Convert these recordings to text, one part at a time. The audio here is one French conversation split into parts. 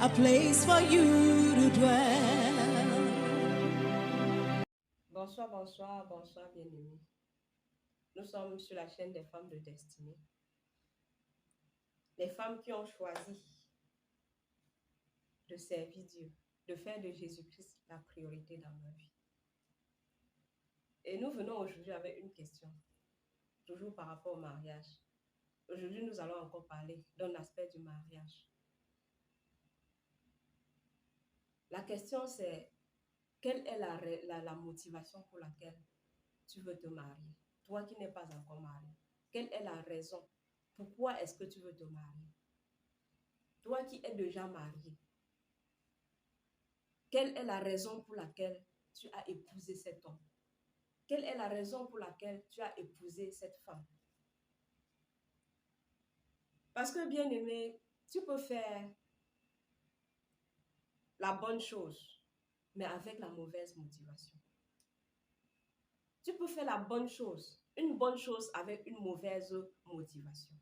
a place for you to dwell. Bonsoir, bonsoir, bonsoir, bien-aimés. Nous sommes sur la chaîne des femmes de destinée. Les femmes qui ont choisi de servir Dieu, de faire de Jésus-Christ la priorité dans leur vie. Et nous venons aujourd'hui avec une question, toujours par rapport au mariage. Aujourd'hui, nous allons encore parler d'un aspect du mariage. La question c'est, quelle est la motivation pour laquelle tu veux te marier? Toi qui n'es pas encore marié, quelle est la raison? Pourquoi est-ce que tu veux te marier? Toi qui es déjà marié, quelle est la raison pour laquelle tu as épousé cet homme? Quelle est la raison pour laquelle tu as épousé cette femme? Parce que, bien aimé, tu peux faire la bonne chose, mais avec la mauvaise motivation. Tu peux faire la bonne chose, une bonne chose avec une mauvaise motivation.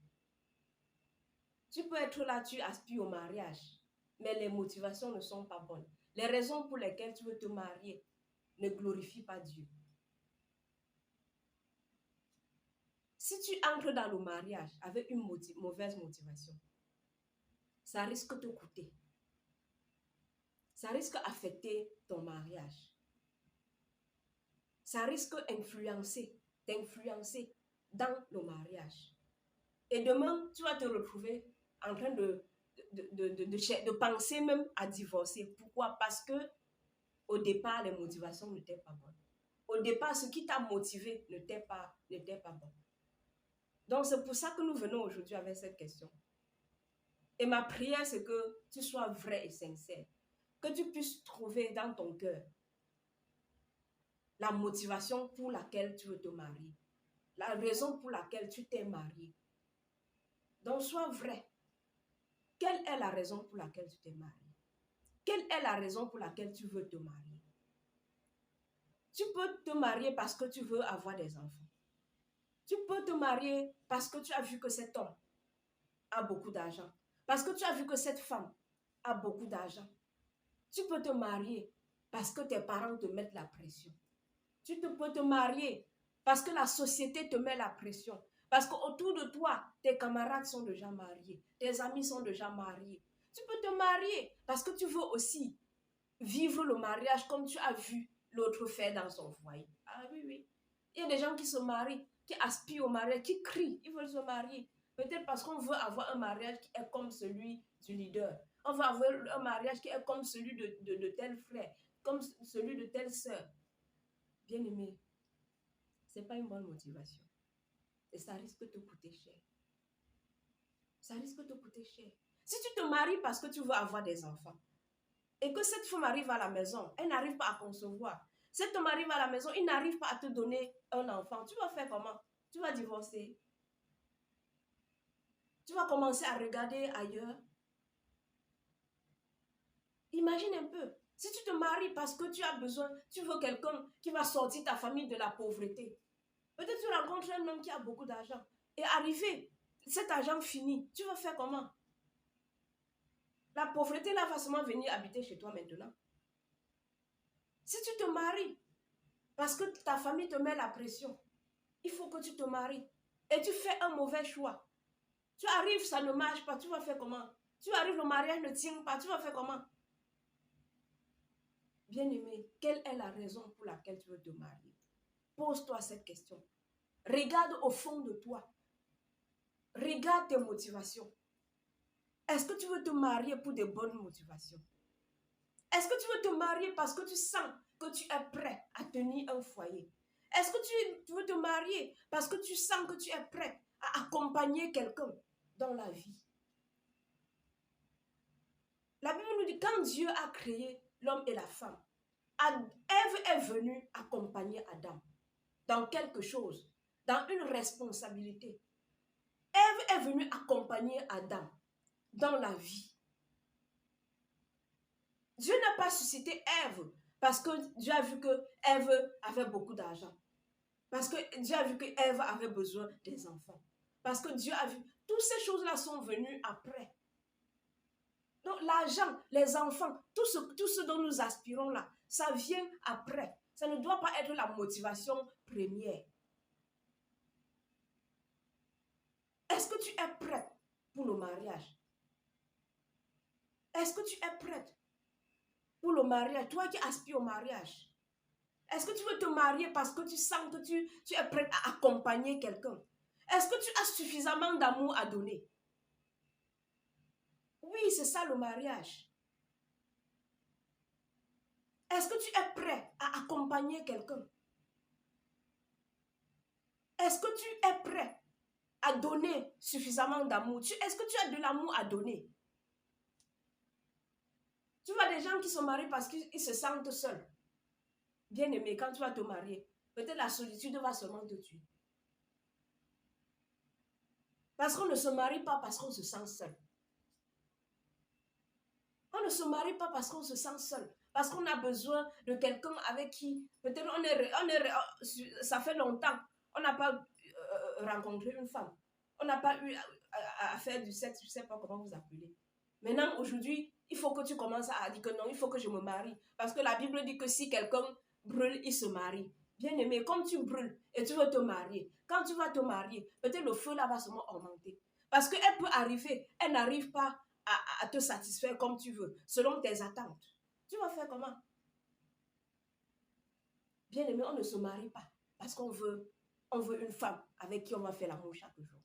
Tu peux être là, tu aspires au mariage, mais les motivations ne sont pas bonnes. Les raisons pour lesquelles tu veux te marier ne glorifient pas Dieu. Si tu entres dans le mariage avec une mauvaise motivation, ça risque de te coûter. Ça risque d'affecter ton mariage. Ça risque d'influencer dans le mariage. Et demain, tu vas te retrouver en train de penser même à divorcer. Pourquoi? Parce que au départ, les motivations n'étaient pas bonnes. Au départ, ce qui t'a motivé n'était pas bon. Donc, c'est pour ça que nous venons aujourd'hui avec cette question. Et ma prière, c'est que tu sois vrai et sincère. Que tu puisses trouver dans ton cœur la motivation pour laquelle tu veux te marier. La raison pour laquelle tu t'es marié. Donc, sois vrai. Quelle est la raison pour laquelle tu t'es marié? Quelle est la raison pour laquelle tu veux te marier? Tu peux te marier parce que tu veux avoir des enfants. Tu peux te marier parce que tu as vu que cet homme a beaucoup d'argent. Parce que tu as vu que cette femme a beaucoup d'argent. Tu peux te marier parce que tes parents te mettent la pression. Peux te marier parce que la société te met la pression. Parce qu'autour de toi, tes camarades sont déjà mariés. Tes amis sont déjà mariés. Tu peux te marier parce que tu veux aussi vivre le mariage comme tu as vu l'autre faire dans son foyer. Ah oui, oui. Il y a des gens qui se marient, qui aspirent au mariage, qui crient, ils veulent se marier. Peut-être parce qu'on veut avoir un mariage qui est comme celui du leader. On veut avoir un mariage qui est comme celui de tel frère, comme celui de telle sœur. Bien aimé, ce n'est pas une bonne motivation. Et ça risque de te coûter cher. Ça risque de te coûter cher. Si tu te maries parce que tu veux avoir des enfants, et que cette femme arrive à la maison, elle n'arrive pas à concevoir. Cet homme arrive à la maison, il n'arrive pas à te donner un enfant. Tu vas faire comment? Tu vas divorcer. Tu vas commencer à regarder ailleurs. Imagine un peu. Si tu te maries parce que tu as besoin, tu veux quelqu'un qui va sortir ta famille de la pauvreté. Peut-être tu rencontres un homme qui a beaucoup d'argent. Et arrivé, cet argent fini, tu vas faire comment? La pauvreté là va seulement venir habiter chez toi maintenant. Si tu te maries parce que ta famille te met la pression, il faut que tu te maries. Et tu fais un mauvais choix. Tu arrives, ça ne marche pas, tu vas faire comment? Tu arrives, le mariage ne tient pas, tu vas faire comment? Bien-aimé, quelle est la raison pour laquelle tu veux te marier? Pose-toi cette question. Regarde au fond de toi. Regarde tes motivations. Est-ce que tu veux te marier pour de bonnes motivations? Est-ce que tu veux te marier parce que tu sens que tu es prêt à tenir un foyer? Est-ce que tu veux te marier parce que tu sens que tu es prêt à accompagner quelqu'un dans la vie? La Bible nous dit, quand Dieu a créé l'homme et la femme, Ève est venue accompagner Adam dans quelque chose, dans une responsabilité. Ève est venue accompagner Adam dans la vie. Dieu n'a pas suscité Ève parce que Dieu a vu que Ève avait beaucoup d'argent. Parce que Dieu a vu que Ève avait besoin des enfants. Parce que Dieu a vu, toutes ces choses-là sont venues après. Donc l'argent, les enfants, tout ce dont nous aspirons là, ça vient après. Ça ne doit pas être la motivation première. Est-ce que tu es prête pour le mariage? Est-ce que tu es prête pour le mariage? Toi qui aspires au mariage. Est-ce que tu veux te marier parce que tu sens que tu es prête à accompagner quelqu'un? Est-ce que tu as suffisamment d'amour à donner? Oui, c'est ça le mariage. Est-ce que tu es prêt à accompagner quelqu'un? Est-ce que tu es prêt à donner suffisamment d'amour? Est-ce que tu as de l'amour à donner? Tu vois des gens qui se marient parce qu'ils se sentent seuls. Bien aimé, quand tu vas te marier, peut-être la solitude va seulement te tuer. Parce qu'on ne se marie pas parce qu'on se sent seul. On ne se marie pas parce qu'on se sent seul. Parce qu'on a besoin de quelqu'un avec qui, peut-être ça fait longtemps, on n'a pas rencontré une femme. On n'a pas eu à faire du sexe, je ne sais pas comment vous appelez. Maintenant, aujourd'hui, il faut que tu commences à dire que non, il faut que je me marie. Parce que la Bible dit que si quelqu'un brûle, il se marie. Bien aimé, comme tu brûles et tu veux te marier, quand tu vas te marier, peut-être le feu là va seulement augmenter. Parce qu'elle peut arriver, elle n'arrive pas à te satisfaire comme tu veux, selon tes attentes. Tu vas faire comment? Bien aimé, on ne se marie pas parce qu'on veut une femme avec qui on va faire l'amour chaque jour.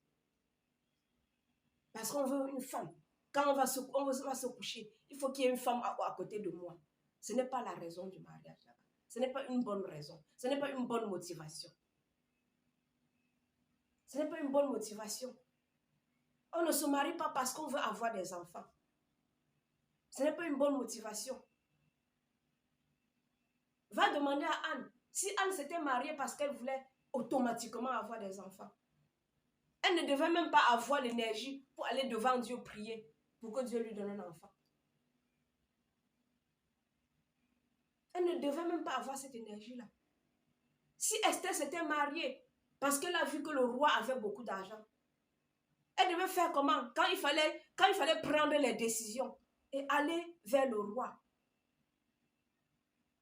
Parce qu'on veut une femme. Quand on va se coucher, il faut qu'il y ait une femme à côté de moi. Ce n'est pas la raison du mariage là-bas. Ce n'est pas une bonne raison. Ce n'est pas une bonne motivation. Ce n'est pas une bonne motivation. On ne se marie pas parce qu'on veut avoir des enfants. Ce n'est pas une bonne motivation. Va demander à Anne. Si Anne s'était mariée parce qu'elle voulait automatiquement avoir des enfants, elle ne devait même pas avoir l'énergie pour aller devant Dieu prier pour que Dieu lui donne un enfant. Elle ne devait même pas avoir cette énergie-là. Si Esther s'était mariée parce qu'elle a vu que le roi avait beaucoup d'argent, elle devait faire comment? Quand il fallait prendre les décisions et aller vers le roi.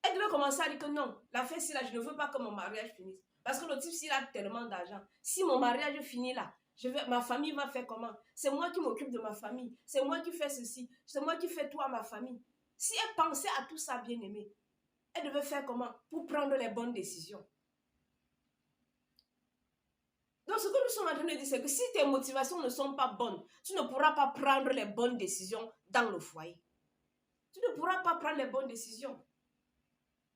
Elle devait commencer à dire que non, la fête, là, je ne veux pas que mon mariage finisse. Parce que le type, s'il a tellement d'argent, si mon mariage finit là, ma famille va faire comment? C'est moi qui m'occupe de ma famille. C'est moi qui fais ceci. C'est moi qui fais tout à ma famille. Si elle pensait à tout ça, bien aimé, elle devait faire comment? Pour prendre les bonnes décisions. Donc, ce que nous sommes en train de dire, c'est que si tes motivations ne sont pas bonnes, tu ne pourras pas prendre les bonnes décisions dans le foyer. Tu ne pourras pas prendre les bonnes décisions.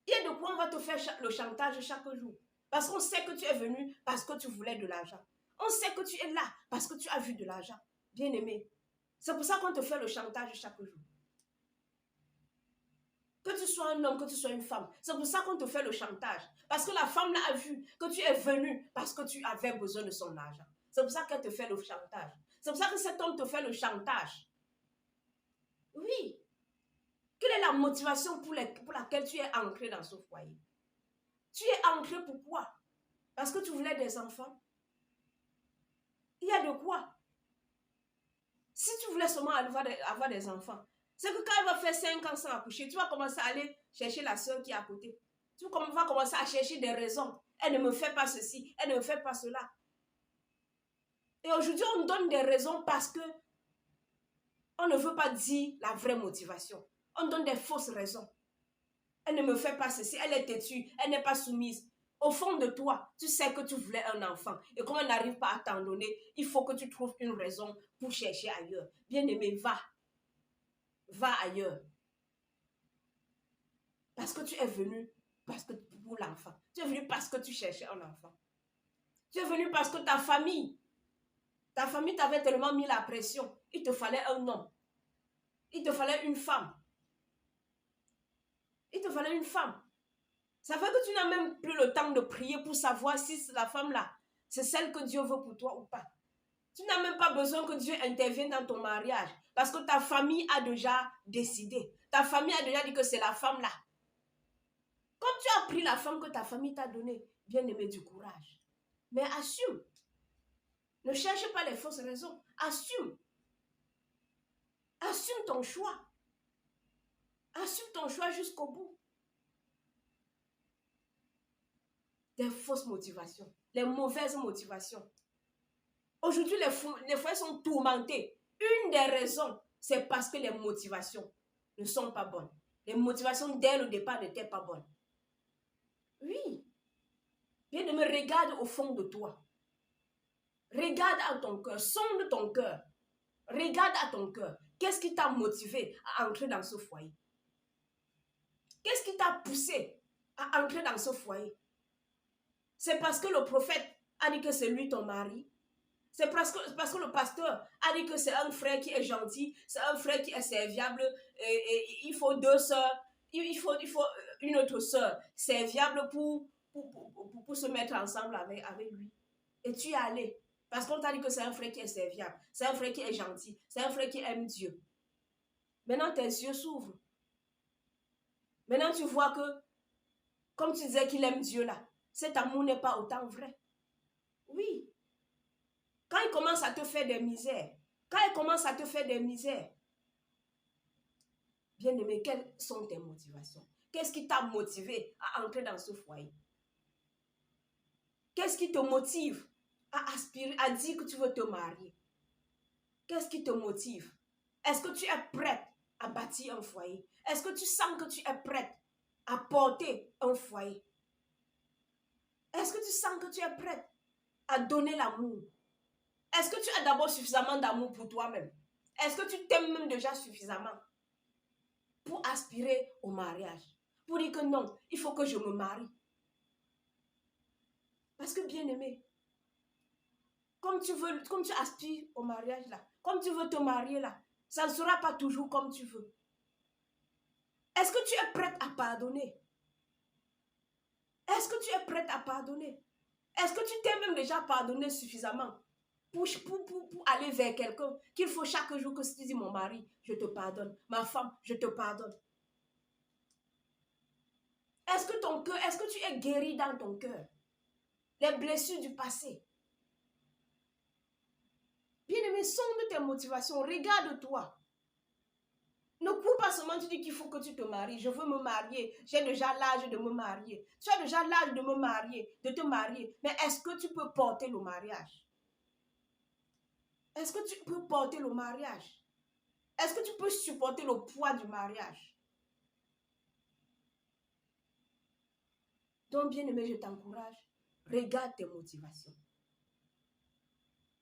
Il y a de quoi on va te faire le chantage chaque jour. Parce qu'on sait que tu es venu parce que tu voulais de l'argent. On sait que tu es là parce que tu as vu de l'argent. Bien aimé. C'est pour ça qu'on te fait le chantage chaque jour. Que tu sois un homme, que tu sois une femme. C'est pour ça qu'on te fait le chantage. Parce que la femme là a vu que tu es venu parce que tu avais besoin de son argent. C'est pour ça qu'elle te fait le chantage. C'est pour ça que cet homme te fait le chantage. Oui. Quelle est la motivation pour laquelle tu es ancré dans ce foyer? Tu es ancré pourquoi? Parce que tu voulais des enfants? Il y a de quoi? Si tu voulais seulement avoir des enfants, c'est que quand elle va faire 5 ans sans accoucher, tu vas commencer à aller chercher la soeur qui est à côté. Tu vas commencer à chercher des raisons. Elle ne me fait pas ceci, elle ne me fait pas cela. Et aujourd'hui, on donne des raisons parce que on ne veut pas dire la vraie motivation. On donne des fausses raisons. Elle ne me fait pas ceci, elle est têtue, elle n'est pas soumise. Au fond de toi, tu sais que tu voulais un enfant. Et comme elle n'arrive pas à t'en donner, il faut que tu trouves une raison pour chercher ailleurs. Bien-aimé, va. Va ailleurs. Parce que tu es venu pour l'enfant. Tu es venu parce que tu cherchais un enfant. Tu es venu parce que ta famille t'avait tellement mis la pression. Il te fallait un homme. Il te fallait une femme. Il te fallait une femme. Ça fait que tu n'as même plus le temps de prier pour savoir si la femme-là, c'est celle que Dieu veut pour toi ou pas. Tu n'as même pas besoin que Dieu intervienne dans ton mariage parce que ta famille a déjà décidé. Ta famille a déjà dit que c'est la femme-là. Comme tu as pris la femme que ta famille t'a donnée, bien aimé, du courage. Mais assume. Ne cherche pas les fausses raisons. Assume. Assume ton choix. Assume ton choix jusqu'au bout. Des fausses motivations, les mauvaises motivations. Aujourd'hui, les foyers sont tourmentés. Une des raisons, c'est parce que les motivations ne sont pas bonnes. Les motivations dès le départ n'étaient pas bonnes. Oui. Bien-aimé, regarde au fond de toi. Regarde à ton cœur, sonde ton cœur. Regarde à ton cœur. Qu'est-ce qui t'a motivé à entrer dans ce foyer? Qu'est-ce qui t'a poussé à entrer dans ce foyer? C'est parce que le prophète a dit que c'est lui ton mari? C'est parce que le pasteur a dit que c'est un frère qui est gentil, c'est un frère qui est serviable, et il faut deux sœurs, il faut une autre sœur serviable pour se mettre ensemble avec lui. Et tu es allé. Parce qu'on t'a dit que c'est un frère qui est serviable, c'est un frère qui est gentil, c'est un frère qui aime Dieu. Maintenant, tes yeux s'ouvrent. Maintenant, tu vois que, comme tu disais qu'il aime Dieu là, cet amour n'est pas autant vrai. Oui. Quand il commence à te faire des misères, bien-aimé, quelles sont tes motivations? Qu'est-ce qui t'a motivé à entrer dans ce foyer? Qu'est-ce qui te motive à aspirer, à dire que tu veux te marier? Qu'est-ce qui te motive? Est-ce que tu es prête à bâtir un foyer? Est-ce que tu sens que tu es prête à porter un foyer? Est-ce que tu sens que tu es prête à donner l'amour? Est-ce que tu as d'abord suffisamment d'amour pour toi-même? Est-ce que tu t'aimes même déjà suffisamment pour aspirer au mariage? Pour dire que non, il faut que je me marie. Parce que bien aimé, comme tu aspires au mariage là, comme tu veux te marier là, ça ne sera pas toujours comme tu veux. Est-ce que tu es prête à pardonner? Est-ce que tu es prête à pardonner? Est-ce que tu t'es même déjà pardonné suffisamment pour aller vers quelqu'un qu'il faut chaque jour que si tu dis mon mari, je te pardonne, ma femme, je te pardonne? Est-ce que tu es guéri dans ton cœur? Les blessures du passé. Bien-aimé, sonde tes motivations, regarde-toi. Ne cours pas seulement, tu dis qu'il faut que tu te maries. Je veux me marier, j'ai déjà l'âge de me marier. Tu as déjà l'âge de me marier, de te marier. Mais est-ce que tu peux porter le mariage? Est-ce que tu peux porter le mariage? Est-ce que tu peux supporter le poids du mariage? Donc, bien-aimé, je t'encourage. Regarde tes motivations.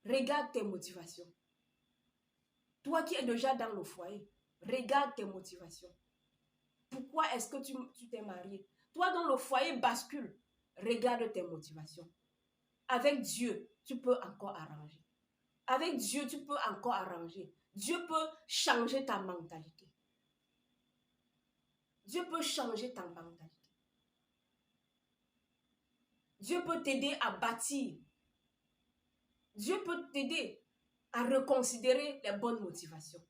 Regarde tes motivations. Toi qui es déjà dans le foyer, regarde tes motivations. Pourquoi est-ce que tu t'es marié? Toi dont le foyer bascule, regarde tes motivations. Avec Dieu, tu peux encore arranger. Avec Dieu, tu peux encore arranger. Dieu peut changer ta mentalité. Dieu peut changer ta mentalité. Dieu peut t'aider à bâtir. Dieu peut t'aider à reconsidérer les bonnes motivations.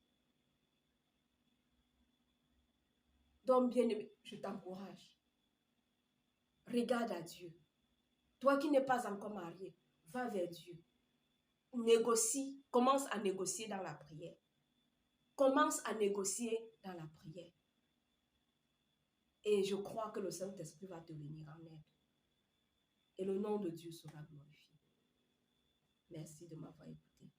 Donc, bien-aimé, je t'encourage. Regarde à Dieu. Toi qui n'es pas encore marié, va vers Dieu. Négocie, commence à négocier dans la prière. Commence à négocier dans la prière. Et je crois que le Saint-Esprit va te venir en aide. Et le nom de Dieu sera glorifié. Merci de m'avoir écouté.